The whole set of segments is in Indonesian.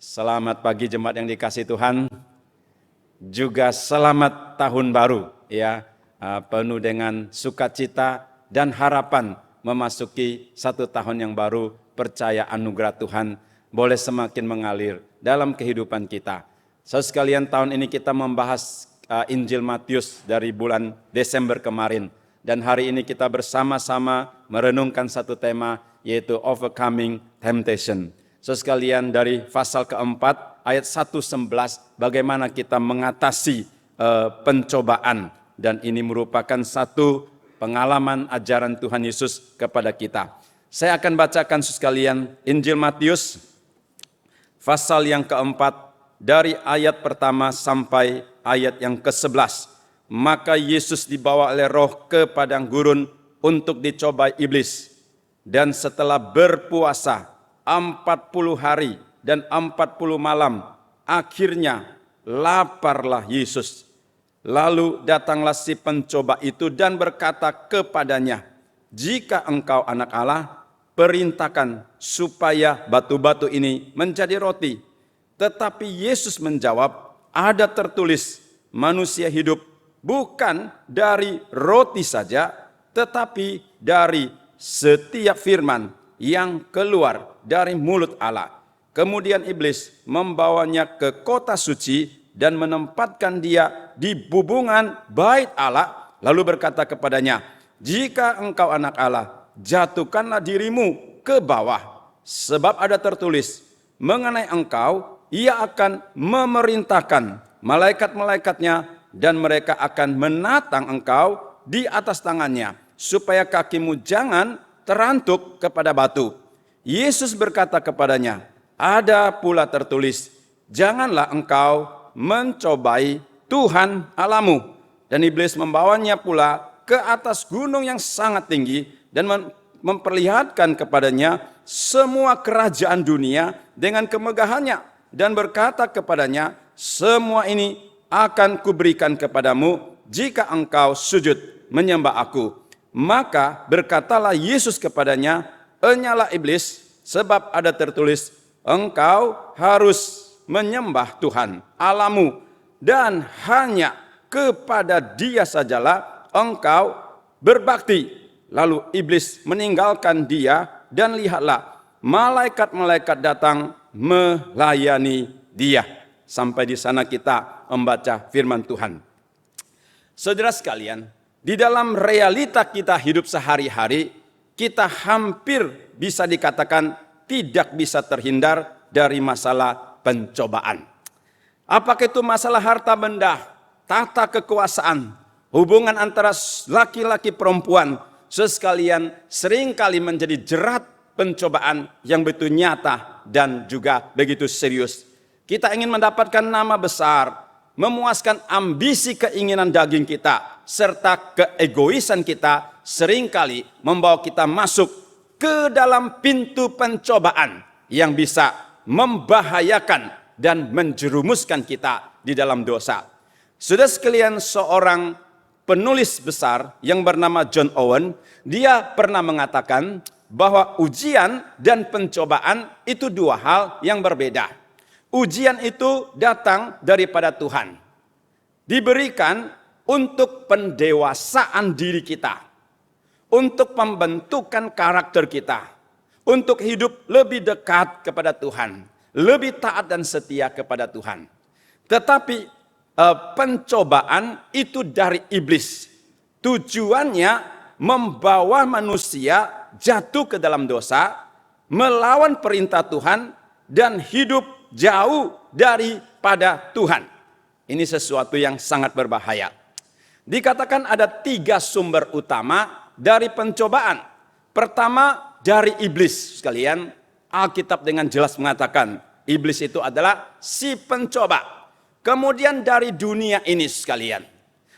Selamat pagi jemaat yang dikasihi Tuhan. Juga selamat tahun baru ya, penuh dengan sukacita dan harapan memasuki satu tahun yang baru. Percaya anugerah Tuhan boleh semakin mengalir dalam kehidupan kita. Saudara sekalian, tahun ini kita membahas Injil Matius dari bulan Desember kemarin, dan hari ini kita bersama-sama merenungkan satu tema, yaitu Overcoming Temptation. Saudara sekalian, dari pasal keempat ayat 1-11, bagaimana kita mengatasi pencobaan, dan ini merupakan satu pengalaman ajaran Tuhan Yesus kepada kita. Saya akan bacakan saudara sekalian Injil Matius pasal yang keempat dari ayat pertama sampai ayat yang ke-11. Maka Yesus dibawa oleh Roh ke padang gurun untuk dicobai iblis, dan setelah berpuasa 40 hari dan 40 malam, akhirnya laparlah Yesus. Lalu datanglah si pencoba itu dan berkata kepadanya, "Jika engkau anak Allah, perintahkan supaya batu-batu ini menjadi roti." Tetapi Yesus menjawab, "Ada tertulis, manusia hidup bukan dari roti saja, tetapi dari setiap firman yang keluar dari mulut Allah." Kemudian iblis membawanya ke kota suci dan menempatkan dia di bubungan bait Allah, lalu berkata kepadanya, "Jika engkau anak Allah, jatuhkanlah dirimu ke bawah, sebab ada tertulis, mengenai engkau ia akan memerintahkan malaikat-malaikatnya, dan mereka akan menatang engkau di atas tangannya, supaya kakimu jangan terantuk kepada batu." Yesus berkata kepadanya, "Ada pula tertulis, janganlah engkau mencobai Tuhan Allahmu." Dan iblis membawanya pula ke atas gunung yang sangat tinggi dan memperlihatkan kepadanya semua kerajaan dunia dengan kemegahannya, dan berkata kepadanya, "Semua ini akan kuberikan kepadamu jika engkau sujud menyembah aku." Maka berkatalah Yesus kepadanya, "Enyalah iblis, sebab ada tertulis, engkau harus menyembah Tuhan Allahmu, dan hanya kepada Dia sajalah engkau berbakti." Lalu iblis meninggalkan dia, dan lihatlah, malaikat-malaikat datang melayani dia. Sampai di sana kita membaca firman Tuhan. Saudara sekalian, di dalam realita kita hidup sehari-hari, kita hampir bisa dikatakan tidak bisa terhindar dari masalah pencobaan. Apakah itu masalah harta benda, tata kekuasaan, hubungan antara laki-laki perempuan, sekalian seringkali menjadi jerat pencobaan yang begitu nyata dan juga begitu serius. Kita ingin mendapatkan nama besar, memuaskan ambisi keinginan daging kita, serta keegoisan kita seringkali membawa kita masuk ke dalam pintu pencobaan yang bisa membahayakan dan menjerumuskan kita di dalam dosa. Sudah sekalian, seorang penulis besar yang bernama John Owen, dia pernah mengatakan bahwa ujian dan pencobaan itu dua hal yang berbeda. Ujian itu datang daripada Tuhan, diberikan untuk pendewasaan diri kita, untuk pembentukan karakter kita, untuk hidup lebih dekat kepada Tuhan, lebih taat dan setia kepada Tuhan. Tetapi pencobaan itu dari iblis. Tujuannya membawa manusia jatuh ke dalam dosa, melawan perintah Tuhan, dan hidup jauh daripada Tuhan. Ini sesuatu yang sangat berbahaya. Dikatakan ada 3 sumber utama dari pencobaan. Pertama, dari iblis. Sekalian, Alkitab dengan jelas mengatakan iblis itu adalah si pencoba. Kemudian dari dunia ini sekalian.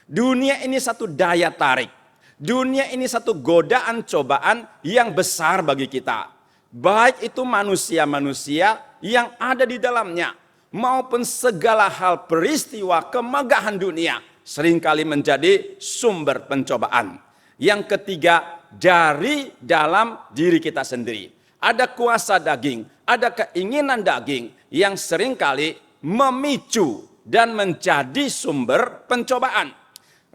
Dunia ini satu daya tarik. Dunia ini satu godaan cobaan yang besar bagi kita. Baik itu manusia-manusia yang ada di dalamnya, maupun segala hal peristiwa kemegahan dunia seringkali menjadi sumber pencobaan. Yang ketiga, dari dalam diri kita sendiri. Ada kuasa daging, ada keinginan daging yang seringkali memicu dan menjadi sumber pencobaan.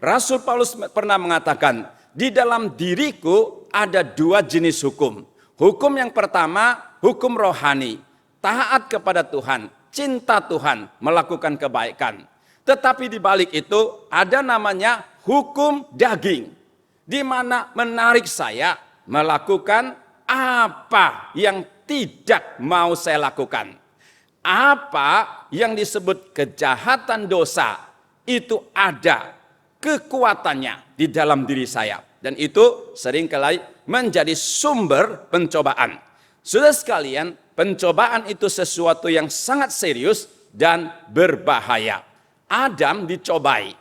Rasul Paulus pernah mengatakan, di dalam diriku ada dua jenis hukum. Hukum yang pertama, hukum rohani, taat kepada Tuhan, cinta Tuhan, melakukan kebaikan. Tetapi di balik itu ada namanya hukum daging, di mana menarik saya melakukan apa yang tidak mau saya lakukan. Apa yang disebut kejahatan dosa itu ada kekuatannya di dalam diri saya. Dan itu seringkali menjadi sumber pencobaan. Saudara sekalian, pencobaan itu sesuatu yang sangat serius dan berbahaya. Adam dicobai,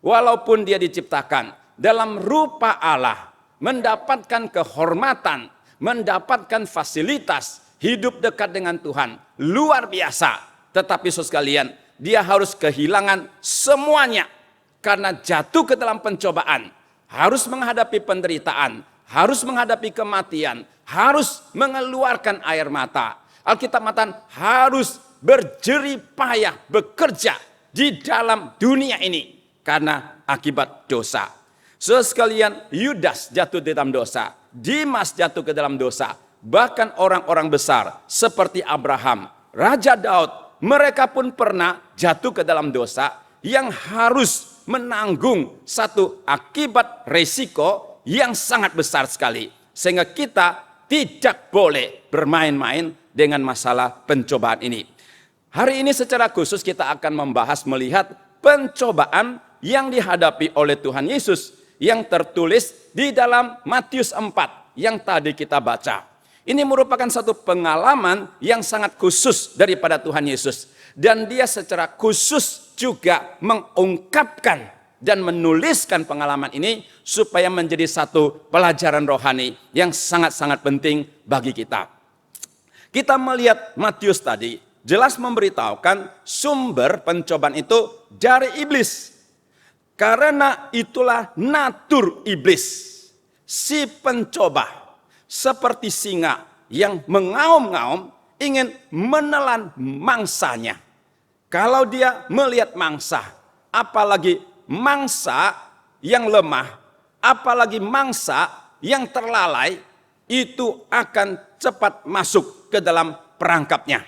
walaupun dia diciptakan dalam rupa Allah, mendapatkan kehormatan, mendapatkan fasilitas, hidup dekat dengan Tuhan, luar biasa. Tetapi saudara sekalian, dia harus kehilangan semuanya karena jatuh ke dalam pencobaan, harus menghadapi penderitaan, harus menghadapi kematian, harus mengeluarkan air mata. Alkitab mengatakan harus berjerih payah bekerja di dalam dunia ini karena akibat dosa. Saudara sekalian, Yudas jatuh di dalam dosa, Dimas jatuh ke dalam dosa, bahkan orang-orang besar seperti Abraham, Raja Daud, mereka pun pernah jatuh ke dalam dosa yang harus menanggung satu akibat resiko yang sangat besar sekali. Sehingga kita tidak boleh bermain-main dengan masalah pencobaan ini. Hari ini secara khusus kita akan membahas melihat pencobaan yang dihadapi oleh Tuhan Yesus yang tertulis di dalam Matius 4 yang tadi kita baca. Ini merupakan satu pengalaman yang sangat khusus daripada Tuhan Yesus. Dan dia secara khusus juga mengungkapkan dan menuliskan pengalaman ini supaya menjadi satu pelajaran rohani yang sangat-sangat penting bagi kita. Kita melihat Matius tadi jelas memberitahukan sumber pencobaan itu dari iblis. Karena itulah natur iblis, si pencoba, seperti singa yang mengaum-ngaum ingin menelan mangsanya. Kalau dia melihat mangsa, apalagi mangsa yang lemah, apalagi mangsa yang terlalai, itu akan cepat masuk ke dalam perangkapnya.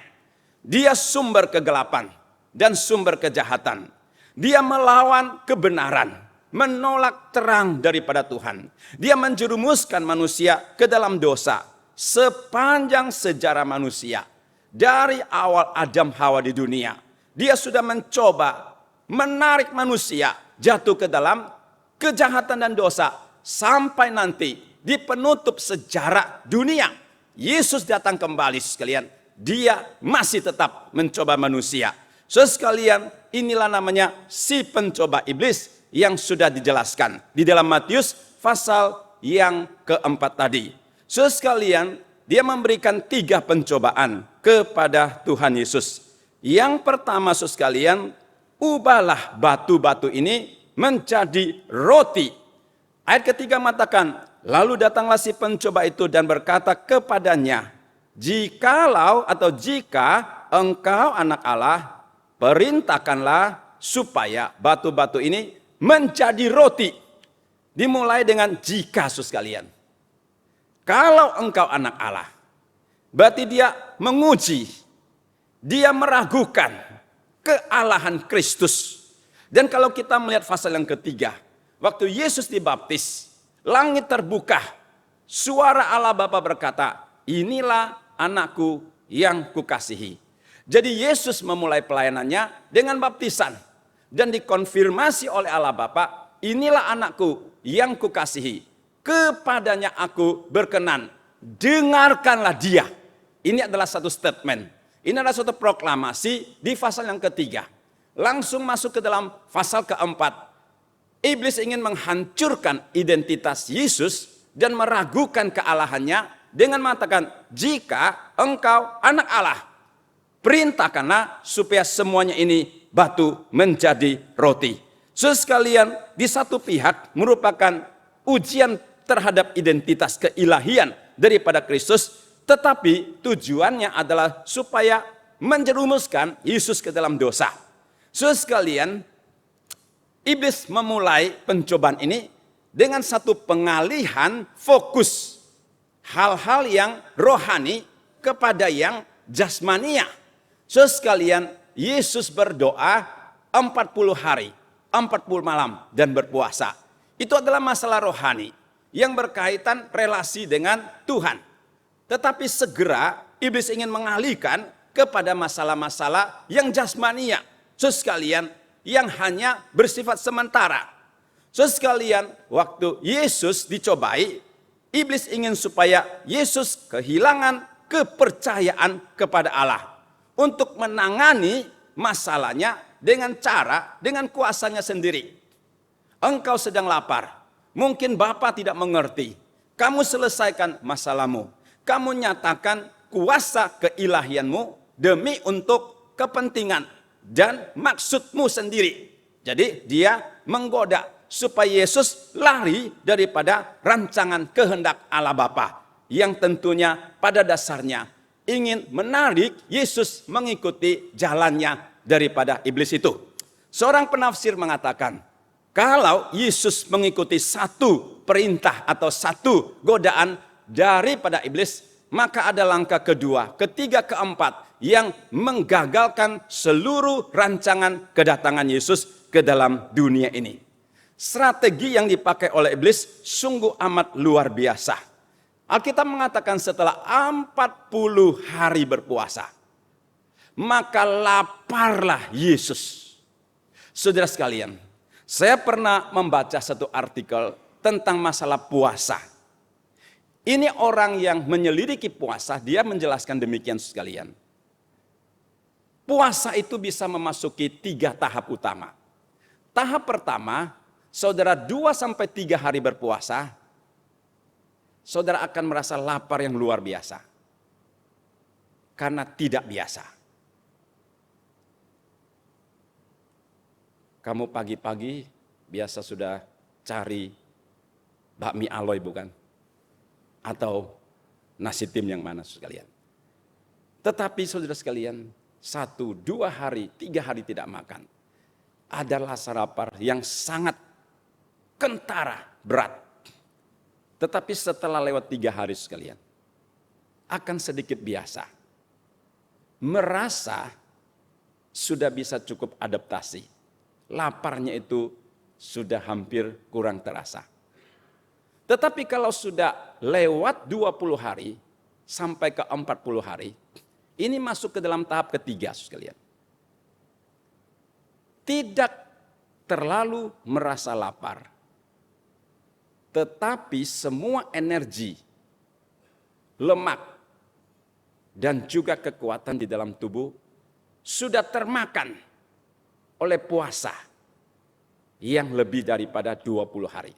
Dia sumber kegelapan dan sumber kejahatan. Dia melawan kebenaran, menolak terang daripada Tuhan. Dia menjerumuskan manusia ke dalam dosa sepanjang sejarah manusia. Dari awal Adam Hawa di dunia, dia sudah mencoba menarik manusia jatuh ke dalam kejahatan dan dosa sampai nanti di penutup sejarah dunia Yesus datang kembali sekalian. Dia masih tetap mencoba manusia. Sekalian, inilah namanya si pencoba iblis yang sudah dijelaskan di dalam Matius pasal yang keempat tadi. Sekalian, dia memberikan 3 pencobaan kepada Tuhan Yesus. Yang pertama sekalian, ubahlah batu-batu ini menjadi roti. Ayat ketiga mengatakan, lalu datanglah si pencoba itu dan berkata kepadanya, jikalau atau jika engkau anak Allah, perintahkanlah supaya batu-batu ini menjadi roti. Dimulai dengan jika, sekalian. Kalau engkau anak Allah, berarti dia menguji, dia meragukan kealahan Kristus. Dan kalau kita melihat pasal yang ketiga, waktu Yesus dibaptis, langit terbuka, suara Allah Bapa berkata, inilah anakku yang kukasihi. Jadi Yesus memulai pelayanannya dengan baptisan. Dan dikonfirmasi oleh Allah Bapa, inilah anakku yang kukasihi. Kepadanya aku berkenan. Dengarkanlah dia. Ini adalah satu statement. Ini adalah satu proklamasi di pasal yang ketiga. Langsung masuk ke dalam pasal keempat. Iblis ingin menghancurkan identitas Yesus dan meragukan kealahannya dengan mengatakan, jika engkau anak Allah, perintahkanlah supaya semuanya ini batu menjadi roti. Sekalian, di satu pihak merupakan ujian terhadap identitas keilahian daripada Kristus, tetapi tujuannya adalah supaya menjerumuskan Yesus ke dalam dosa. Saudara sekalian, iblis memulai pencobaan ini dengan satu pengalihan fokus hal-hal yang rohani kepada yang jasmania. Saudara sekalian, Yesus berdoa 40 hari, 40 malam dan berpuasa. Itu adalah masalah rohani yang berkaitan relasi dengan Tuhan. Tetapi segera iblis ingin mengalihkan kepada masalah-masalah yang jasmania. Saudara sekalian, yang hanya bersifat sementara. Saudara sekalian, waktu Yesus dicobai, iblis ingin supaya Yesus kehilangan kepercayaan kepada Allah untuk menangani masalahnya dengan kuasanya sendiri. Engkau sedang lapar, mungkin Bapa tidak mengerti. Kamu selesaikan masalahmu. Kamu nyatakan kuasa keilahianmu demi untuk kepentingan dan maksudmu sendiri. Jadi dia menggoda supaya Yesus lari daripada rancangan kehendak Allah Bapa yang tentunya pada dasarnya ingin menarik Yesus mengikuti jalannya daripada iblis itu. Seorang penafsir mengatakan, kalau Yesus mengikuti satu perintah atau satu godaan daripada iblis, maka ada langkah kedua, ketiga, keempat yang menggagalkan seluruh rancangan kedatangan Yesus ke dalam dunia ini. Strategi yang dipakai oleh iblis sungguh amat luar biasa. Alkitab mengatakan setelah 40 hari berpuasa, maka laparlah Yesus. Saudara sekalian, saya pernah membaca satu artikel tentang masalah puasa. Ini orang yang menyelidiki puasa, dia menjelaskan demikian sekalian. Puasa itu bisa memasuki 3 tahap utama. Tahap pertama, saudara 2-3 hari berpuasa, saudara akan merasa lapar yang luar biasa. Karena tidak biasa. Kamu pagi-pagi biasa sudah cari bakmi aloy bukan? Atau nasi tim yang mana sekalian. Tetapi saudara sekalian, 1, 2 hari, 3 hari tidak makan. Ada rasa lapar yang sangat kentara, berat. Tetapi setelah lewat 3 hari sekalian, akan sedikit biasa. Merasa sudah bisa cukup adaptasi. Laparnya itu sudah hampir kurang terasa. Tetapi kalau sudah lewat 20 hari sampai ke 40 hari, ini masuk ke dalam tahap ketiga sekalian. Tidak terlalu merasa lapar. Tetapi semua energi, lemak, dan juga kekuatan di dalam tubuh sudah termakan oleh puasa yang lebih daripada 20 hari.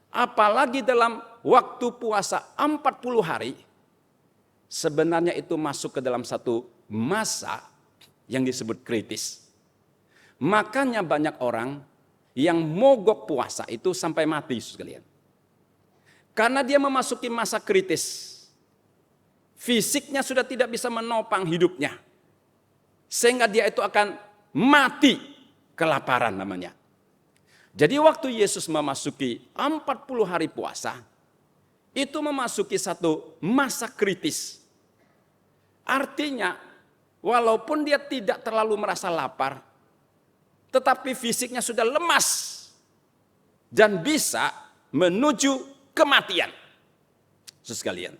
Apalagi dalam waktu puasa 40 hari, sebenarnya itu masuk ke dalam satu masa yang disebut kritis. Makanya banyak orang yang mogok puasa itu sampai mati sekalian. Karena dia memasuki masa kritis. Fisiknya sudah tidak bisa menopang hidupnya. Sehingga dia itu akan mati kelaparan namanya. Jadi waktu Yesus memasuki 40 hari puasa, itu memasuki satu masa kritis. Artinya, walaupun dia tidak terlalu merasa lapar, tetapi fisiknya sudah lemas dan bisa menuju kematian. Sekalian.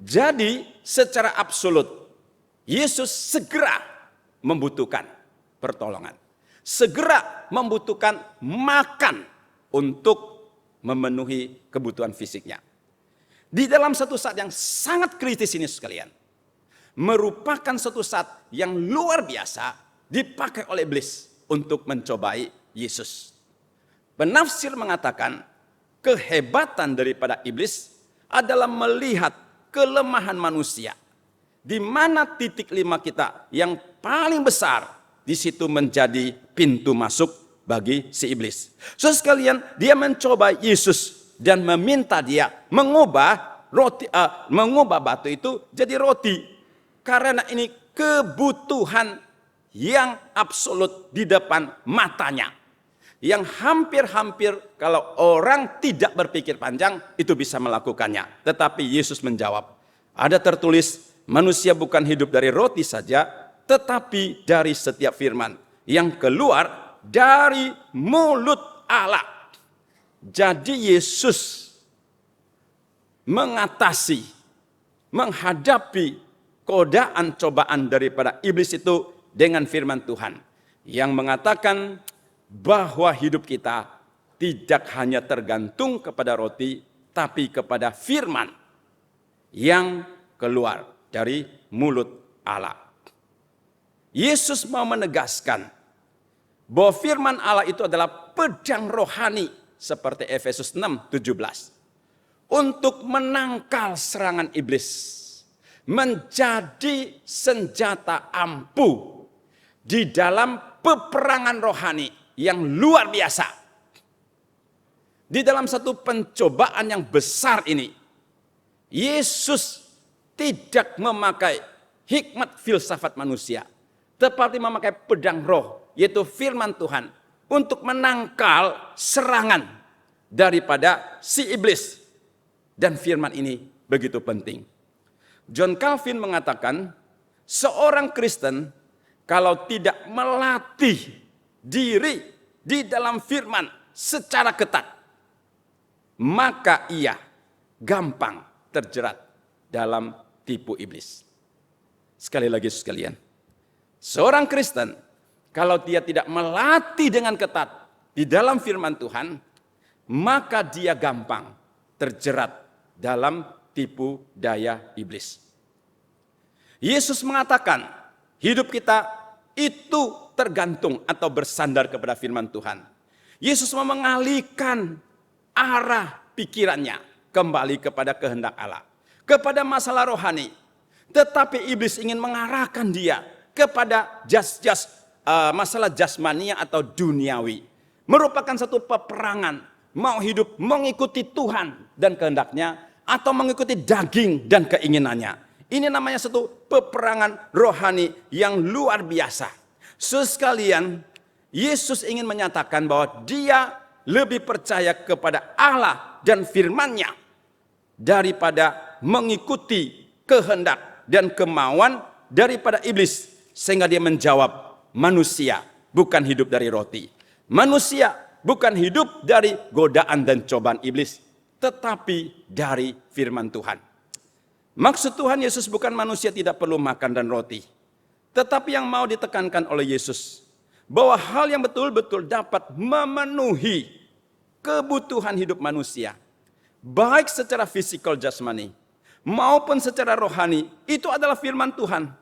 Jadi secara absolut, Yesus segera membutuhkan pertolongan. Segera membutuhkan makan untuk memenuhi kebutuhan fisiknya. Di dalam satu saat yang sangat kritis ini sekalian, merupakan satu saat yang luar biasa dipakai oleh iblis untuk mencobai Yesus. Penafsir mengatakan kehebatan daripada iblis adalah melihat kelemahan manusia. Di mana titik 5 kita yang paling besar, di situ menjadi pintu masuk bagi si iblis. So sekalian, dia mencoba Yesus dan meminta dia mengubah batu itu jadi roti. Karena ini kebutuhan yang absolut di depan matanya. Yang hampir-hampir kalau orang tidak berpikir panjang itu bisa melakukannya. Tetapi Yesus menjawab, ada tertulis, manusia bukan hidup dari roti saja, tetapi dari setiap firman yang keluar dari mulut Allah. Jadi Yesus menghadapi godaan cobaan daripada iblis itu dengan firman Tuhan yang mengatakan bahwa hidup kita tidak hanya tergantung kepada roti, tapi kepada firman yang keluar dari mulut Allah. Yesus mau menegaskan bahwa firman Allah itu adalah pedang rohani seperti Efesus 6:17 untuk menangkal serangan iblis, menjadi senjata ampuh di dalam peperangan rohani yang luar biasa. Di dalam satu pencobaan yang besar ini, Yesus tidak memakai hikmat filsafat manusia, tetapi memakai pedang roh, yaitu firman Tuhan, untuk menangkal serangan daripada si iblis. Dan firman ini begitu penting. John Calvin mengatakan, seorang Kristen kalau tidak melatih diri di dalam firman secara ketat, maka ia gampang terjerat dalam tipu iblis. Sekali lagi sekalian, seorang Kristen kalau dia tidak melatih dengan ketat di dalam firman Tuhan, maka dia gampang terjerat dalam tipu daya iblis. Yesus mengatakan hidup kita itu tergantung atau bersandar kepada firman Tuhan. Yesus mau mengalihkan arah pikirannya kembali kepada kehendak Allah, kepada masalah rohani. Tetapi iblis ingin mengarahkan dia kepada masalah jasmania atau duniawi. Merupakan satu peperangan, mau hidup mengikuti Tuhan dan kehendaknya, atau mengikuti daging dan keinginannya. Ini namanya satu peperangan rohani yang luar biasa. Sekalian, Yesus ingin menyatakan bahwa dia lebih percaya kepada Allah dan firman-Nya daripada mengikuti kehendak dan kemauan daripada iblis. Sehingga dia menjawab, manusia bukan hidup dari roti. Manusia bukan hidup dari godaan dan cobaan iblis, tetapi dari firman Tuhan. Maksud Tuhan Yesus bukan manusia tidak perlu makan dan roti. Tetapi yang mau ditekankan oleh Yesus, bahwa hal yang betul-betul dapat memenuhi kebutuhan hidup manusia, baik secara fisikal jasmani, maupun secara rohani, itu adalah firman Tuhan.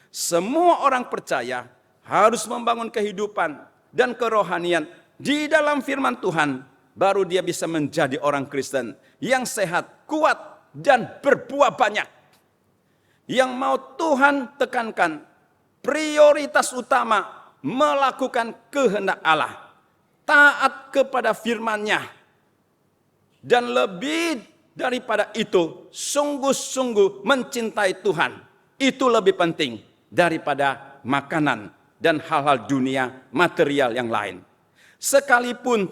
Semua orang percaya harus membangun kehidupan dan kerohanian di dalam firman Tuhan, baru dia bisa menjadi orang Kristen yang sehat, kuat, dan berbuah banyak. Yang mau Tuhan tekankan, prioritas utama melakukan kehendak Allah, taat kepada firman-Nya, dan lebih daripada itu sungguh-sungguh mencintai Tuhan. Itu lebih penting daripada makanan dan hal-hal dunia material yang lain. Sekalipun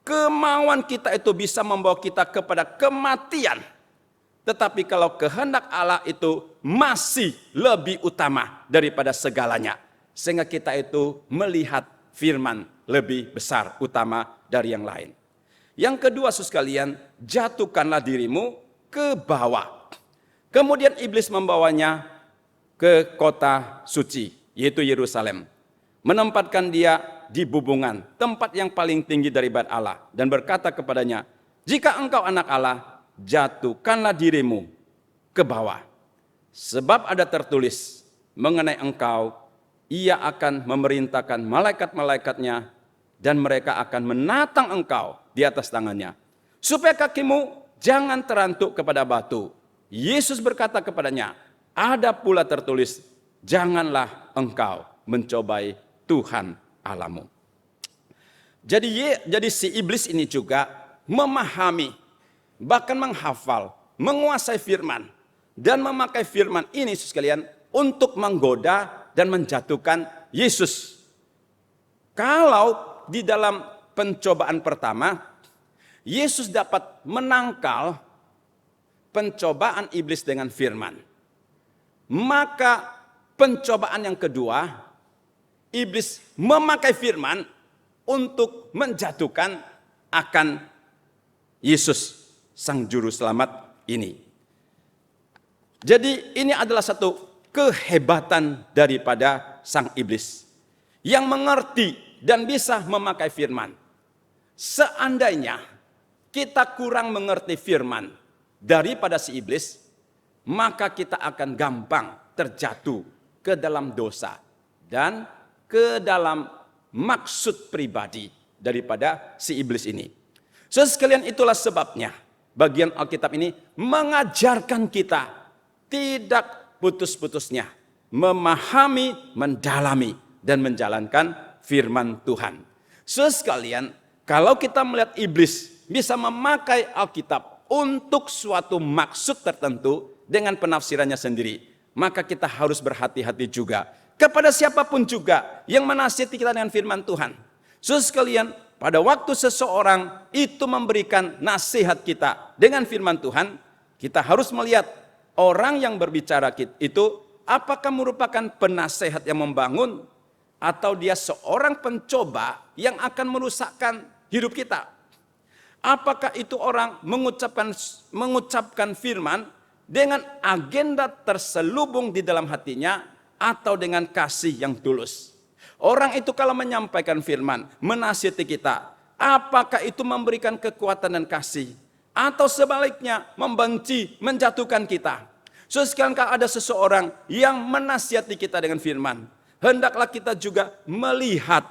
kemauan kita itu bisa membawa kita kepada kematian, tetapi kalau kehendak Allah itu masih lebih utama daripada segalanya. Sehingga kita itu melihat firman lebih besar, utama dari yang lain. Yang kedua, saudara sekalian, jatuhkanlah dirimu ke bawah. Kemudian iblis membawanya ke kota suci, yaitu Yerusalem. Menempatkan dia di bubungan, tempat yang paling tinggi dari Bait Allah. Dan berkata kepadanya, jika engkau anak Allah, jatuhkanlah dirimu ke bawah. Sebab ada tertulis mengenai engkau, ia akan memerintahkan malaikat-malaikatnya dan mereka akan menatang engkau di atas tangannya, supaya kakimu jangan terantuk kepada batu. Yesus berkata kepadanya, ada pula tertulis, janganlah engkau mencobai Tuhan Allahmu. Jadi si iblis ini juga memahami, bahkan menghafal, menguasai firman, dan memakai firman ini sekalian untuk menggoda dan menjatuhkan Yesus. Kalau di dalam pencobaan pertama, Yesus dapat menangkal pencobaan iblis dengan firman. Maka pencobaan yang kedua, iblis memakai firman untuk menjatuhkan akan Yesus, Sang Juru Selamat ini. Jadi ini adalah satu kehebatan daripada sang iblis yang mengerti dan bisa memakai firman. Seandainya kita kurang mengerti firman daripada si iblis, maka kita akan gampang terjatuh ke dalam dosa dan ke dalam maksud pribadi daripada si iblis ini. Sekalian, itulah sebabnya bagian Alkitab ini mengajarkan kita tidak putus-putusnya memahami, mendalami, dan menjalankan firman Tuhan. Sekalian, kalau kita melihat iblis bisa memakai Alkitab untuk suatu maksud tertentu dengan penafsirannya sendiri, maka kita harus berhati-hati juga kepada siapapun juga yang menasihati kita dengan firman Tuhan. Sekalian, pada waktu seseorang itu memberikan nasihat kita dengan firman Tuhan, kita harus melihat orang yang berbicara itu apakah merupakan penasehat yang membangun atau dia seorang pencoba yang akan merusakkan hidup kita. Apakah itu orang mengucapkan firman dengan agenda terselubung di dalam hatinya atau dengan kasih yang tulus. Orang itu kalau menyampaikan firman, menasihati kita, apakah itu memberikan kekuatan dan kasih atau sebaliknya membenci, menjatuhkan kita. Sekarang kalau ada seseorang yang menasihati kita dengan firman, hendaklah kita juga melihat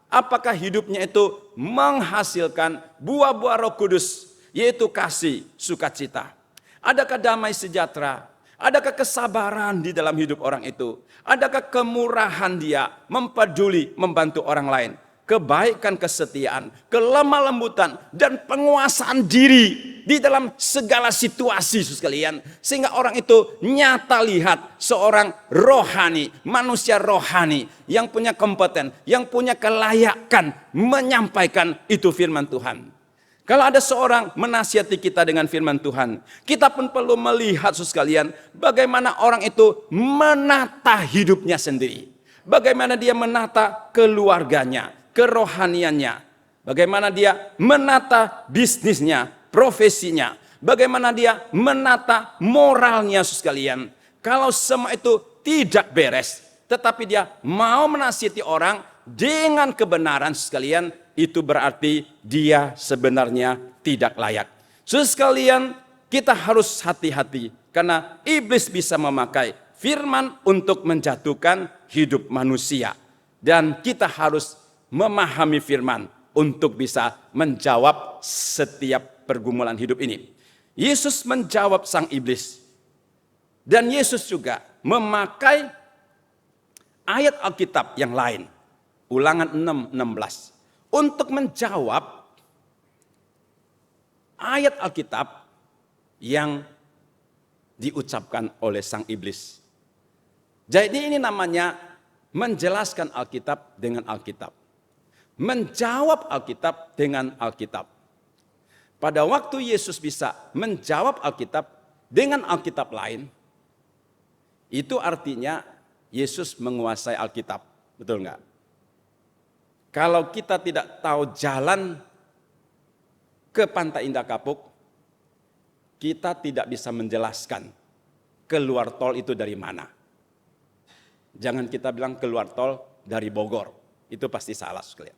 apakah hidupnya itu menghasilkan buah-buah Roh Kudus, yaitu kasih, sukacita. Adakah damai sejahtera? Adakah kesabaran di dalam hidup orang itu? Adakah kemurahan dia mempeduli, membantu orang lain? Kebaikan, kesetiaan, kelemah lembutan, dan penguasaan diri di dalam segala situasi sekalian. Sehingga orang itu nyata lihat seorang rohani, manusia rohani yang punya kompeten, yang punya kelayakan menyampaikan itu firman Tuhan. Kalau ada seorang menasihati kita dengan firman Tuhan, kita pun perlu melihat sekalian bagaimana orang itu menata hidupnya sendiri. Bagaimana dia menata keluarganya, kerohaniannya. Bagaimana dia menata bisnisnya, profesinya. Bagaimana dia menata moralnya sekalian. Kalau semua itu tidak beres, tetapi dia mau menasihati orang dengan kebenaran sekalian, itu berarti dia sebenarnya tidak layak. Sekalian, kita harus hati-hati karena iblis bisa memakai firman untuk menjatuhkan hidup manusia. Dan kita harus memahami firman untuk bisa menjawab setiap pergumulan hidup ini. Yesus menjawab sang iblis. Dan Yesus juga memakai ayat Alkitab yang lain. Ulangan 6:16. Untuk menjawab ayat Alkitab yang diucapkan oleh sang iblis. Jadi ini namanya menjelaskan Alkitab dengan Alkitab. Menjawab Alkitab dengan Alkitab. Pada waktu Yesus bisa menjawab Alkitab dengan Alkitab lain, itu artinya Yesus menguasai Alkitab. Betul enggak? Kalau kita tidak tahu jalan ke Pantai Indah Kapuk, kita tidak bisa menjelaskan keluar tol itu dari mana. Jangan kita bilang keluar tol dari Bogor, itu pasti salah sekalian.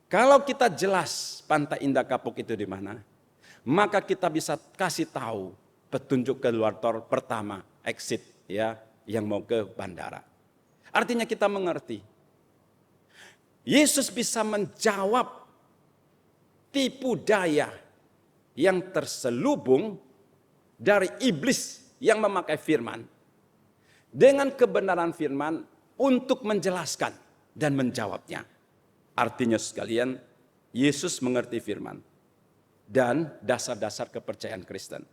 Kalau kita jelas Pantai Indah Kapuk itu di mana, maka kita bisa kasih tahu petunjuk keluar tol pertama, exit ya, yang mau ke bandara. Artinya kita mengerti. Yesus bisa menjawab tipu daya yang terselubung dari iblis yang memakai firman. Dengan kebenaran firman untuk menjelaskan dan menjawabnya. Artinya sekalian, Yesus mengerti firman dan dasar-dasar kepercayaan Kristen.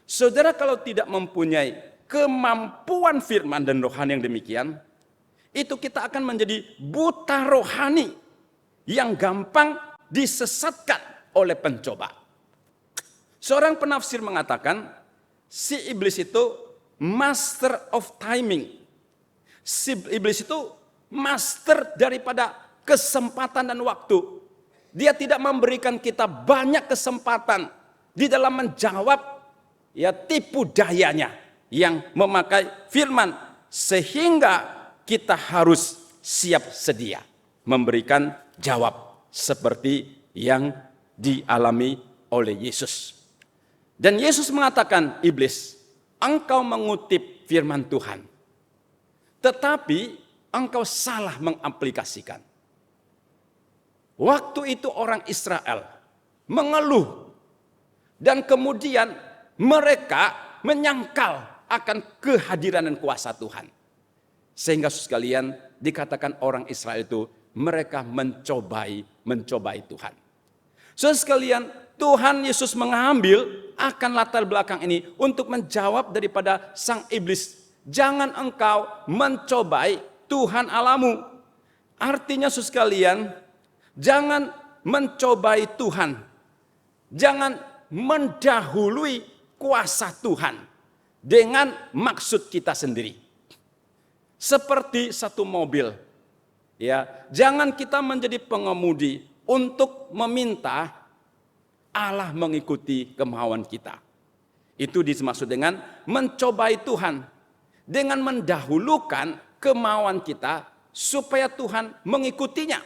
Saudara kalau tidak mempunyai kemampuan firman dan rohani yang demikian, itu kita akan menjadi buta rohani yang gampang disesatkan oleh pencoba. Seorang penafsir mengatakan, si iblis itu master of timing. Si iblis itu master daripada kesempatan dan waktu. Dia tidak memberikan kita banyak kesempatan di dalam menjawab tipu dayanya yang memakai firman, sehingga kita harus siap sedia memberikan jawab seperti yang dialami oleh Yesus. Dan Yesus mengatakan, iblis, engkau mengutip firman Tuhan, tetapi engkau salah mengaplikasikan. Waktu itu orang Israel mengeluh, dan kemudian mereka menyangkal akan kehadiran dan kuasa Tuhan. Sehingga sekalian dikatakan orang Israel itu mereka mencobai Tuhan. Saudara sekalian, Tuhan Yesus mengambil akan latar belakang ini untuk menjawab daripada sang iblis. Jangan engkau mencobai Tuhan Allahmu. Artinya saudara sekalian, jangan mencobai Tuhan. Jangan mendahului kuasa Tuhan dengan maksud kita sendiri. Seperti satu mobil. Jangan kita menjadi pengemudi untuk meminta Allah mengikuti kemauan kita. Itu dimaksud dengan mencobai Tuhan. Dengan mendahulukan kemauan kita supaya Tuhan mengikutinya.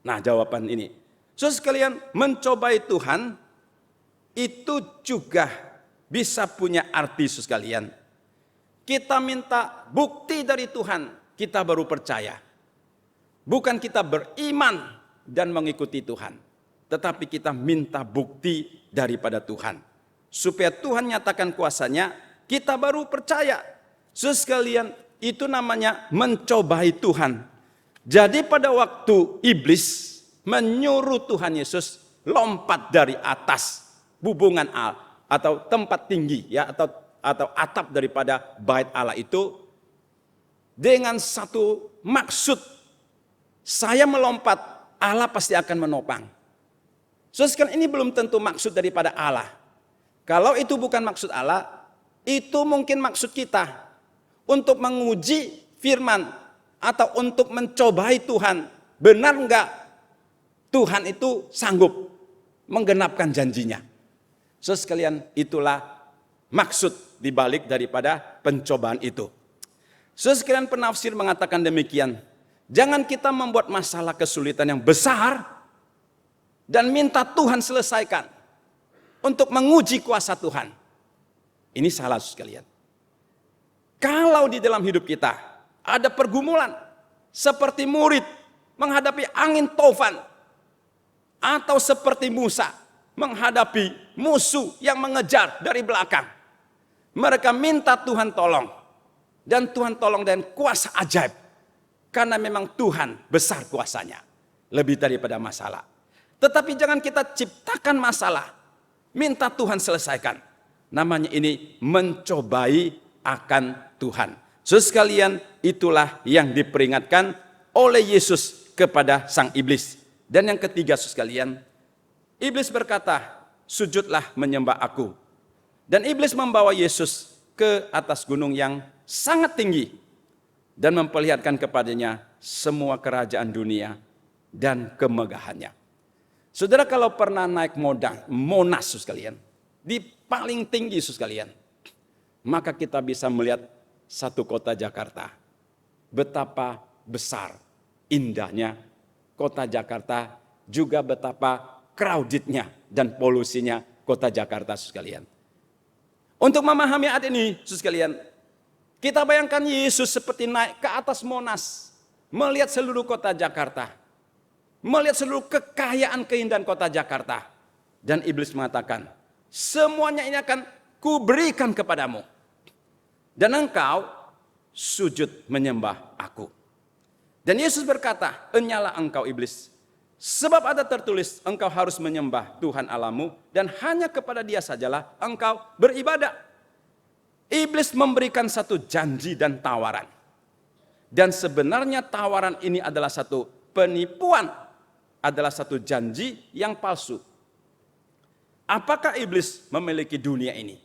Nah, jawaban ini. Saudara sekalian, mencobai Tuhan itu juga bisa punya arti saudara sekalian. Kita minta bukti dari Tuhan, kita baru percaya. Bukan kita beriman dan mengikuti Tuhan, tetapi kita minta bukti daripada Tuhan. Supaya Tuhan nyatakan kuasanya, kita baru percaya. Saudara sekalian, itu namanya mencobai Tuhan. Jadi pada waktu iblis menyuruh Tuhan Yesus lompat dari atas bubungan Allah atau tempat tinggi atau atap daripada bait Allah itu dengan satu maksud, saya melompat, Allah pasti akan menopang. Saudara, ini belum tentu maksud daripada Allah. Kalau itu bukan maksud Allah, itu mungkin maksud kita untuk menguji firman atau untuk mencobai Tuhan. Benar enggak Tuhan itu sanggup menggenapkan janjinya? Saudara sekalian, itulah maksud dibalik daripada pencobaan itu. Saudara sekalian, penafsir mengatakan demikian. Jangan kita membuat masalah kesulitan yang besar dan minta Tuhan selesaikan untuk menguji kuasa Tuhan. Ini salah sekalian. Kalau di dalam hidup kita ada pergumulan seperti murid menghadapi angin taufan, atau seperti Musa menghadapi musuh yang mengejar dari belakang, mereka minta Tuhan tolong, dan Tuhan tolong dengan kuasa ajaib. Karena memang Tuhan besar kuasanya, lebih daripada masalah. Tetapi jangan kita ciptakan masalah, minta Tuhan selesaikan. Namanya ini mencobai akan Tuhan. Saudara sekalian, itulah yang diperingatkan oleh Yesus kepada sang iblis. Dan yang ketiga, saudara sekalian, iblis berkata, sujudlah menyembah aku. Dan iblis membawa Yesus ke atas gunung yang sangat tinggi dan memperlihatkan kepadanya semua kerajaan dunia dan kemegahannya. Saudara, kalau pernah naik Monas saudara sekalian, di paling tinggi saudara sekalian, maka kita bisa melihat satu kota Jakarta. Betapa besar, indahnya kota Jakarta, juga betapa crowdednya dan polusinya kota Jakarta saudara sekalian. Untuk memahami ayat ini saudara sekalian, kita bayangkan Yesus seperti naik ke atas Monas, melihat seluruh kota Jakarta, melihat seluruh kekayaan keindahan kota Jakarta. Dan iblis mengatakan, semuanya ini akan kuberikan kepadamu, dan engkau sujud menyembah aku. Dan Yesus berkata, enyalah engkau iblis, sebab ada tertulis, engkau harus menyembah Tuhan Allahmu, dan hanya kepada Dia sajalah engkau beribadah. Iblis memberikan satu janji dan tawaran. Dan sebenarnya tawaran ini adalah satu penipuan, adalah satu janji yang palsu. Apakah iblis memiliki dunia ini?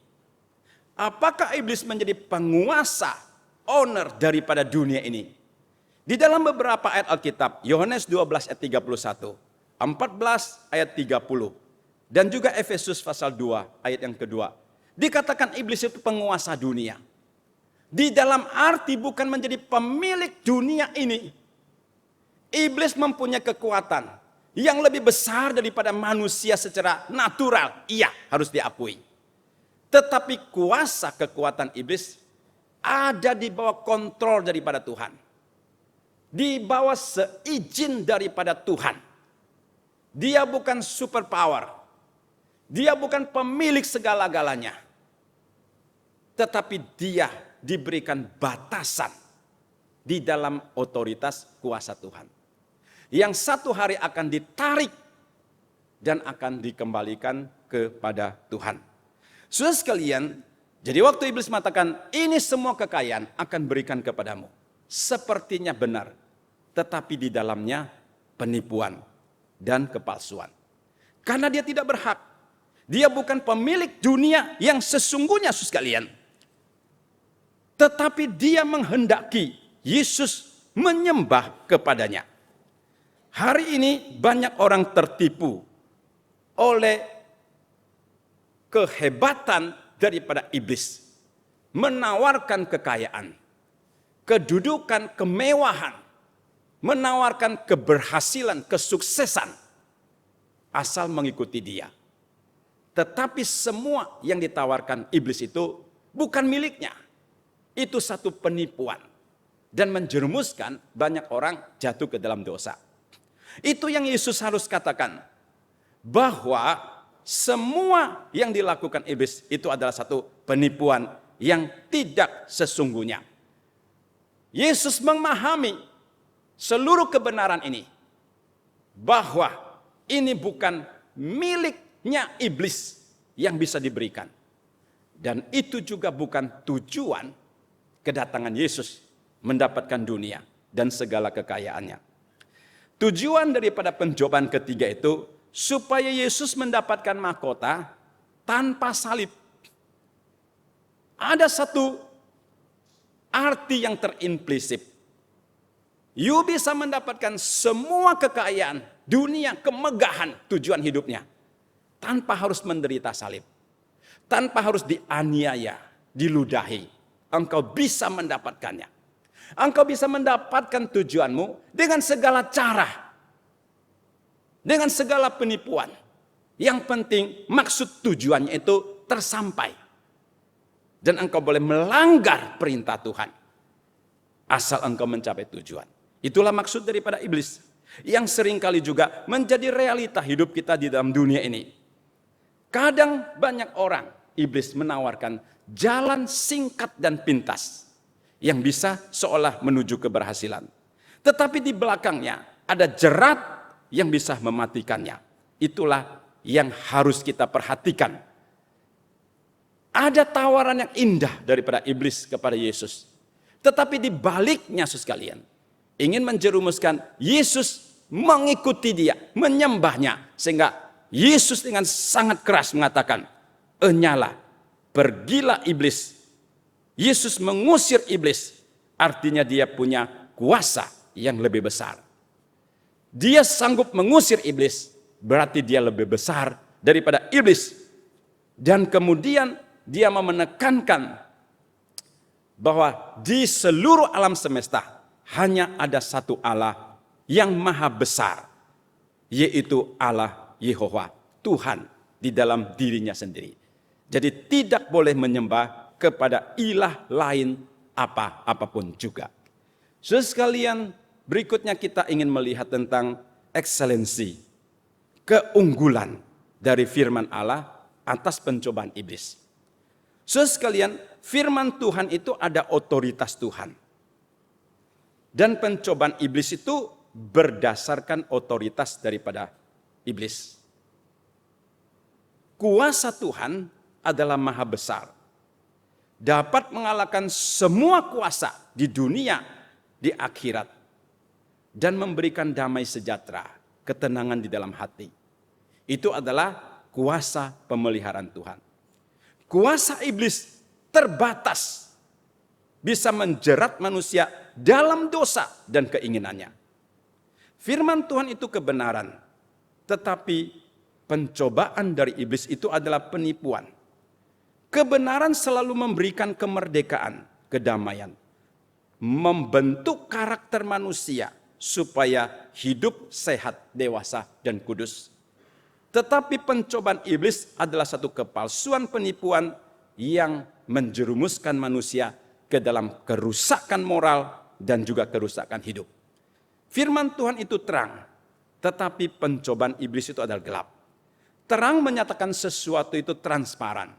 Apakah iblis menjadi penguasa, owner daripada dunia ini? Di dalam beberapa ayat Alkitab, Yohanes 12 ayat 31, 14 ayat 30, dan juga Efesus pasal 2 ayat yang kedua, dikatakan iblis itu penguasa dunia. Di dalam arti bukan menjadi pemilik dunia ini. Iblis mempunyai kekuatan yang lebih besar daripada manusia secara natural. Iya, harus diakui. Tetapi kuasa kekuatan iblis ada di bawah kontrol daripada Tuhan. Di bawah seizin daripada Tuhan. Dia bukan superpower. Dia bukan pemilik segala-galanya. Tetapi dia diberikan batasan di dalam otoritas kuasa Tuhan. Yang satu hari akan ditarik dan akan dikembalikan kepada Tuhan. Saudara sekalian, jadi waktu iblis mengatakan, ini semua kekayaan akan berikan kepadamu. Sepertinya benar, tetapi di dalamnya penipuan dan kepalsuan. Karena dia tidak berhak. Dia bukan pemilik dunia yang sesungguhnya, saudara sekalian. Tetapi dia menghendaki Yesus menyembah kepadanya. Hari ini banyak orang tertipu oleh kehebatan daripada iblis. Menawarkan kekayaan, kedudukan, kemewahan, menawarkan keberhasilan, kesuksesan, asal mengikuti dia. Tetapi semua yang ditawarkan iblis itu bukan miliknya. Itu satu penipuan dan menjerumuskan banyak orang jatuh ke dalam dosa. Itu yang Yesus harus katakan, bahwa semua yang dilakukan iblis itu adalah satu penipuan yang tidak sesungguhnya. Yesus memahami seluruh kebenaran ini, bahwa ini bukan miliknya iblis yang bisa diberikan. Dan itu juga bukan tujuan kedatangan Yesus mendapatkan dunia dan segala kekayaannya. Tujuan daripada pencobaan ketiga itu supaya Yesus mendapatkan mahkota tanpa salib. Ada satu arti yang terimplisit. You bisa mendapatkan semua kekayaan dunia, kemegahan tujuan hidupnya tanpa harus menderita salib. Tanpa harus dianiaya, diludahi. Engkau bisa mendapatkannya. Engkau bisa mendapatkan tujuanmu dengan segala cara. Dengan segala penipuan. Yang penting maksud tujuannya itu tersampai. Dan engkau boleh melanggar perintah Tuhan. Asal engkau mencapai tujuan. Itulah maksud daripada iblis. Yang seringkali juga menjadi realita hidup kita di dalam dunia ini. Kadang banyak orang, iblis menawarkan jalan singkat dan pintas yang bisa seolah menuju keberhasilan. Tetapi di belakangnya ada jerat yang bisa mematikannya. Itulah yang harus kita perhatikan. Ada tawaran yang indah daripada iblis kepada Yesus. Tetapi di baliknya, saudara sekalian, ingin menjerumuskan Yesus mengikuti dia, menyembahnya. Sehingga Yesus dengan sangat keras mengatakan, "Enyalah, pergilah iblis." Yesus mengusir iblis. Artinya dia punya kuasa yang lebih besar. Dia sanggup mengusir iblis. Berarti dia lebih besar daripada iblis. Dan kemudian dia mau menekankan bahwa di seluruh alam semesta hanya ada satu Allah yang maha besar. Yaitu Allah Yehova, Tuhan di dalam dirinya sendiri. Jadi tidak boleh menyembah kepada ilah lain apapun juga. Saudara sekalian, berikutnya kita ingin melihat tentang ekselensi, keunggulan dari firman Allah atas pencobaan iblis. Saudara sekalian, firman Tuhan itu ada otoritas Tuhan. Dan pencobaan iblis itu berdasarkan otoritas daripada iblis. Kuasa Tuhan adalah maha besar. dapat mengalahkan semua kuasa di dunia, di akhirat, dan memberikan damai sejahtera, ketenangan di dalam hati. Itu adalah kuasa pemeliharaan Tuhan. Kuasa iblis terbatas, bisa menjerat manusia dalam dosa dan keinginannya. Firman Tuhan itu kebenaran, tetapi pencobaan dari iblis itu adalah penipuan. Kebenaran selalu memberikan kemerdekaan, kedamaian, membentuk karakter manusia supaya hidup sehat, dewasa, dan kudus. Tetapi pencobaan iblis adalah satu kepalsuan penipuan yang menjerumuskan manusia ke dalam kerusakan moral dan juga kerusakan hidup. Firman Tuhan itu terang, tetapi pencobaan iblis itu adalah gelap. Terang menyatakan sesuatu itu transparan,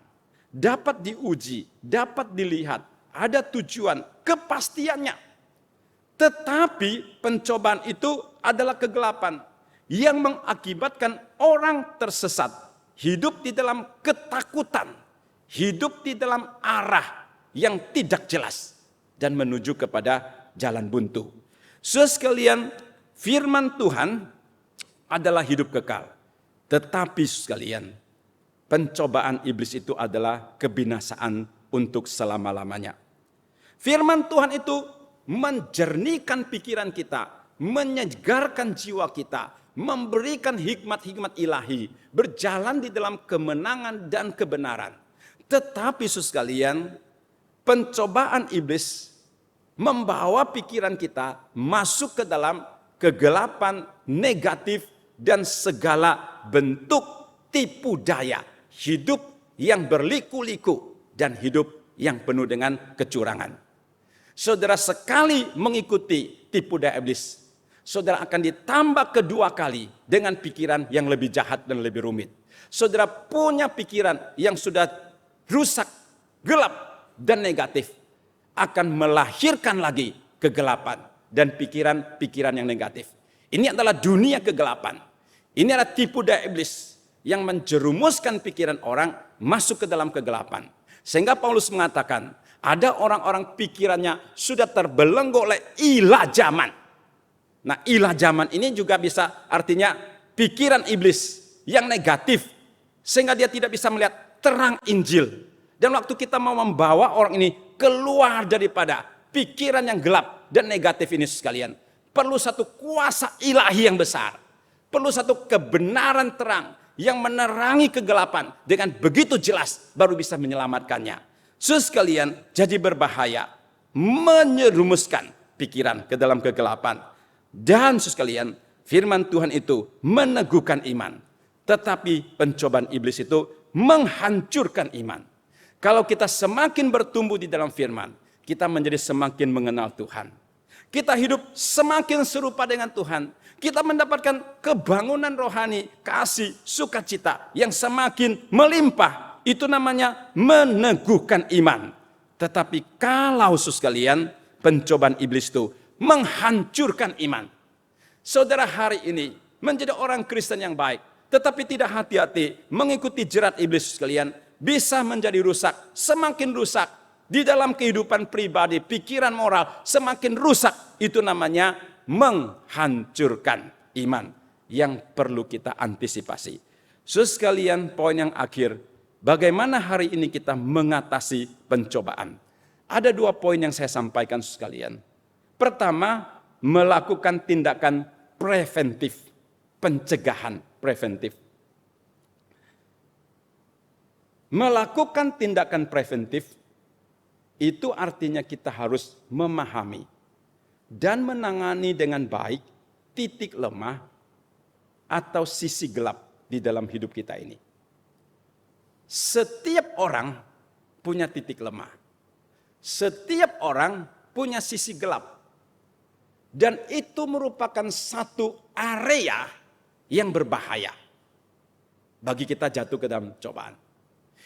dapat diuji, dapat dilihat, ada tujuan, kepastiannya. Tetapi pencobaan itu adalah kegelapan yang mengakibatkan orang tersesat, hidup di dalam ketakutan, hidup di dalam arah yang tidak jelas, dan menuju kepada jalan buntu. Saudara sekalian, firman Tuhan adalah hidup kekal. Tetapi sekalian, pencobaan iblis itu adalah kebinasaan untuk selama-lamanya. Firman Tuhan itu menjernihkan pikiran kita, menyegarkan jiwa kita, memberikan hikmat-hikmat ilahi, berjalan di dalam kemenangan dan kebenaran. Tetapi saudara sekalian, pencobaan iblis membawa pikiran kita masuk ke dalam kegelapan negatif dan segala bentuk tipu daya, hidup yang berliku-liku dan hidup yang penuh dengan kecurangan. Saudara sekali mengikuti tipu daya iblis, saudara akan ditambah kedua kali dengan pikiran yang lebih jahat dan lebih rumit. Saudara punya pikiran yang sudah rusak, gelap, dan negatif, akan melahirkan lagi kegelapan dan pikiran-pikiran yang negatif. Ini adalah dunia kegelapan. Ini adalah tipu daya iblis yang menjerumuskan pikiran orang masuk ke dalam kegelapan. Sehingga Paulus mengatakan, ada orang-orang pikirannya sudah terbelenggu oleh ilah zaman. Nah, ilah zaman ini juga bisa artinya pikiran iblis yang negatif, sehingga dia tidak bisa melihat terang Injil. Dan waktu kita mau membawa orang ini keluar daripada pikiran yang gelap dan negatif ini sekalian, perlu satu kuasa ilahi yang besar. Perlu satu kebenaran terang yang menerangi kegelapan dengan begitu jelas baru bisa menyelamatkannya. Sekalian, jadi berbahaya menyerumuskan pikiran ke dalam kegelapan. Dan sekalian, firman Tuhan itu meneguhkan iman. Tetapi pencobaan iblis itu menghancurkan iman. Kalau kita semakin bertumbuh di dalam firman, kita menjadi semakin mengenal Tuhan. Kita hidup semakin serupa dengan Tuhan. Kita mendapatkan kebangunan rohani, kasih, sukacita yang semakin melimpah. Itu namanya meneguhkan iman. Tetapi kalau sekalian, pencobaan iblis itu menghancurkan iman. Saudara hari ini menjadi orang Kristen yang baik, tetapi tidak hati-hati mengikuti jerat iblis sekalian, bisa menjadi rusak, semakin rusak di dalam kehidupan pribadi, pikiran moral semakin rusak. Itu namanya menghancurkan iman yang perlu kita antisipasi. Sekalian, poin yang akhir, bagaimana hari ini kita mengatasi pencobaan? Ada 2 poin yang saya sampaikan sekalian. Pertama, melakukan tindakan preventif, pencegahan preventif. Melakukan tindakan preventif itu artinya kita harus memahami dan menangani dengan baik titik lemah atau sisi gelap di dalam hidup kita ini. Setiap orang punya titik lemah. Setiap orang punya sisi gelap. Dan itu merupakan satu area yang berbahaya bagi kita jatuh ke dalam cobaan.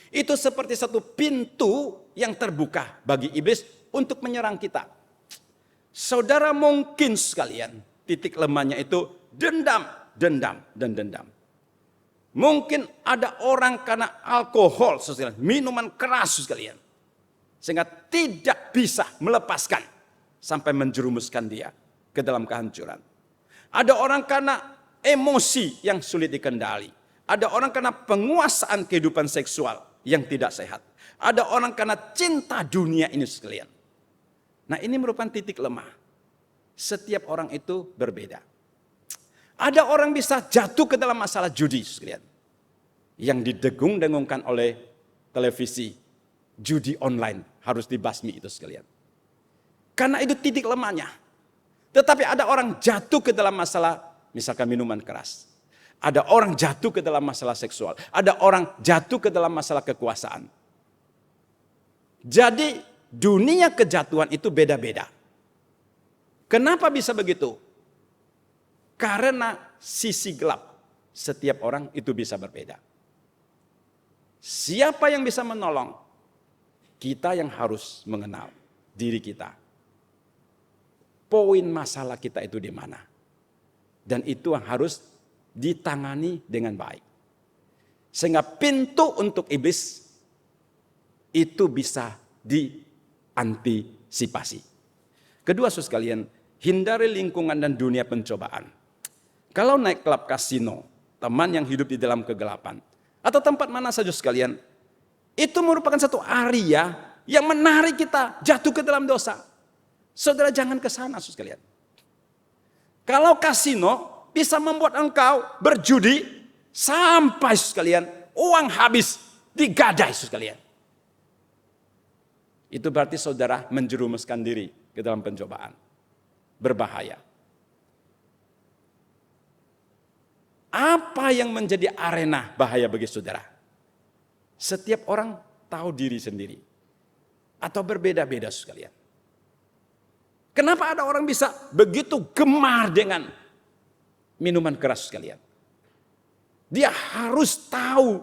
Itu seperti satu pintu yang terbuka bagi iblis untuk menyerang kita. Saudara mungkin sekalian titik lemahnya itu dendam. Mungkin ada orang karena alkohol, minuman keras sekalian. Sehingga tidak bisa melepaskan sampai menjerumuskan dia ke dalam kehancuran. Ada orang karena emosi yang sulit dikendali. Ada orang karena penguasaan kehidupan seksual yang tidak sehat. Ada orang karena cinta dunia ini sekalian. Nah, ini merupakan titik lemah. Setiap orang itu berbeda. Ada orang bisa jatuh ke dalam masalah judi sekalian. Yang didengung-dengungkan oleh televisi. Judi online harus dibasmi itu sekalian. Karena itu titik lemahnya. Tetapi ada orang jatuh ke dalam masalah misalkan minuman keras. Ada orang jatuh ke dalam masalah seksual. Ada orang jatuh ke dalam masalah kekuasaan. Jadi dunia kejatuhan itu beda-beda. Kenapa bisa begitu? Karena sisi gelap setiap orang itu bisa berbeda. Siapa yang bisa menolong? Kita yang harus mengenal diri kita. Poin masalah kita itu di mana? Dan itu yang harus ditangani dengan baik. Sehingga pintu untuk iblis itu bisa diantisipasi. Kedua, saudara sekalian, hindari lingkungan dan dunia pencobaan. Kalau naik klub kasino, teman yang hidup di dalam kegelapan, atau tempat mana saja sekalian, itu merupakan satu area yang menarik kita jatuh ke dalam dosa. Saudara jangan ke sana, saudara sekalian. Kalau kasino bisa membuat engkau berjudi sampai, saudara sekalian, uang habis digadai, saudara sekalian. Itu berarti saudara menjerumuskan diri ke dalam pencobaan. Berbahaya. Apa yang menjadi arena bahaya bagi saudara? Setiap orang tahu diri sendiri. Atau berbeda-beda sekalian. Kenapa ada orang bisa begitu gemar dengan minuman keras sekalian? Dia harus tahu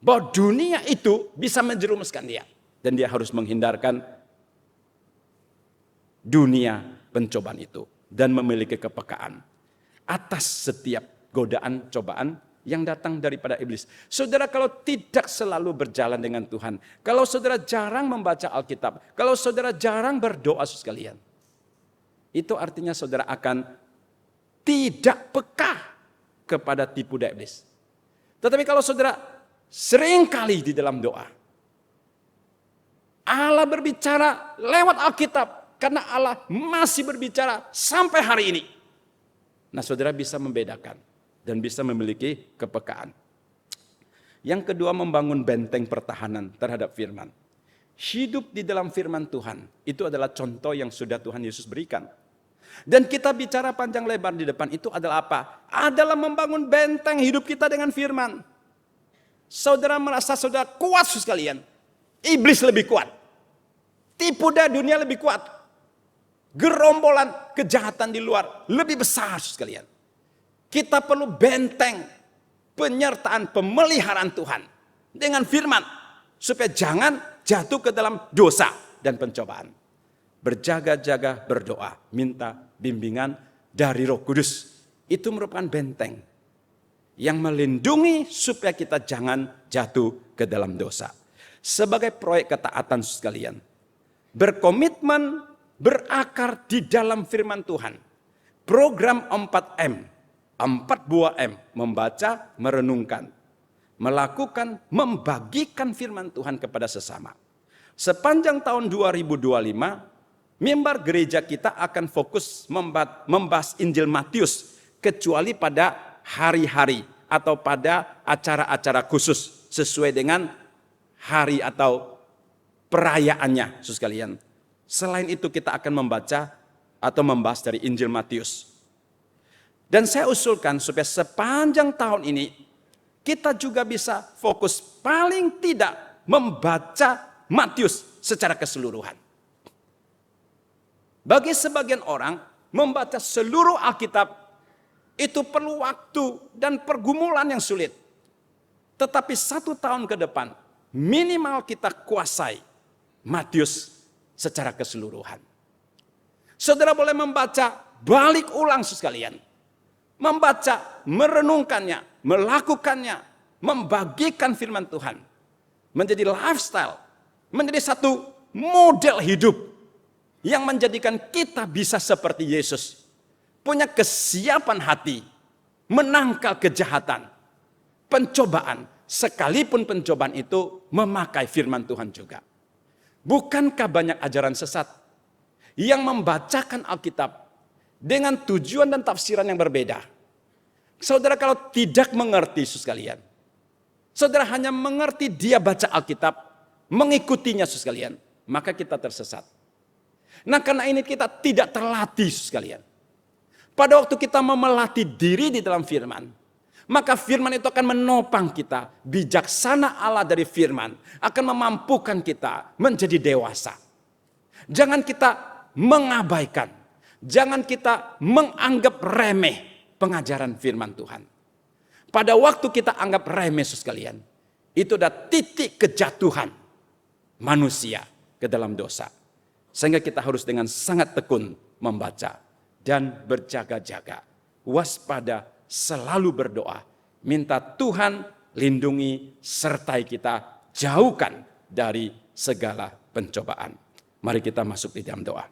bahwa dunia itu bisa menjerumuskan dia. Dan dia harus menghindarkan dunia pencobaan itu. Dan memiliki kepekaan atas setiap godaan, cobaan yang datang daripada iblis. Saudara kalau tidak selalu berjalan dengan Tuhan, kalau saudara jarang membaca Alkitab, kalau saudara jarang berdoa sekalian, itu artinya saudara akan tidak peka kepada tipu daya iblis. Tetapi kalau saudara seringkali di dalam doa, Allah berbicara lewat Alkitab, karena Allah masih berbicara sampai hari ini. Nah, saudara bisa membedakan dan bisa memiliki kepekaan. Yang kedua, membangun benteng pertahanan terhadap firman. Hidup di dalam firman Tuhan, itu adalah contoh yang sudah Tuhan Yesus berikan. Dan kita bicara panjang lebar di depan itu adalah apa? Adalah membangun benteng hidup kita dengan firman. Saudara merasa saudara kuat sekalian. Iblis lebih kuat. Tipu daya dunia lebih kuat. Gerombolan kejahatan di luar lebih besar sekalian. Kita perlu benteng penyertaan pemeliharaan Tuhan dengan firman supaya jangan jatuh ke dalam dosa dan pencobaan. Berjaga-jaga berdoa, minta bimbingan dari Roh Kudus. Itu merupakan benteng yang melindungi supaya kita jangan jatuh ke dalam dosa. Sebagai proyek ketaatan sekalian, berkomitmen berakar di dalam firman Tuhan. Program 4M, 4 buah M, membaca, merenungkan, melakukan, membagikan firman Tuhan kepada sesama. Sepanjang tahun 2025, mimbar gereja kita akan fokus membahas Injil Matius, kecuali pada hari-hari atau pada acara-acara khusus sesuai dengan hari atau perayaannya, saudara sekalian. Selain itu kita akan membaca atau membahas dari Injil Matius. Dan saya usulkan supaya sepanjang tahun ini kita juga bisa fokus paling tidak membaca Matius secara keseluruhan. Bagi sebagian orang membaca seluruh Alkitab itu perlu waktu dan pergumulan yang sulit. Tetapi 1 tahun ke depan minimal kita kuasai Matius secara keseluruhan. Saudara boleh membaca balik ulang sekalian. Membaca, merenungkannya, melakukannya, membagikan firman Tuhan. Menjadi lifestyle, menjadi satu model hidup yang menjadikan kita bisa seperti Yesus. Punya kesiapan hati, menangkal kejahatan, pencobaan. Sekalipun pencobaan itu memakai firman Tuhan juga. Bukankah banyak ajaran sesat yang membacakan Alkitab dengan tujuan dan tafsiran yang berbeda? Saudara kalau tidak mengerti sekalian, saudara hanya mengerti dia baca Alkitab, mengikutinya sekalian, maka kita tersesat. Nah karena ini kita tidak terlatih sekalian. Pada waktu kita memelatih diri di dalam firman, maka firman itu akan menopang kita. Bijaksana Allah dari firman akan memampukan kita menjadi dewasa. Jangan kita mengabaikan, jangan kita menganggap remeh pengajaran firman Tuhan. Pada waktu kita anggap remeh sekalian, itu adalah titik kejatuhan manusia ke dalam dosa. Sehingga kita harus dengan sangat tekun membaca dan berjaga-jaga, waspada, selalu berdoa, minta Tuhan lindungi, sertai kita, jauhkan dari segala pencobaan. Mari kita masuk di dalam doa.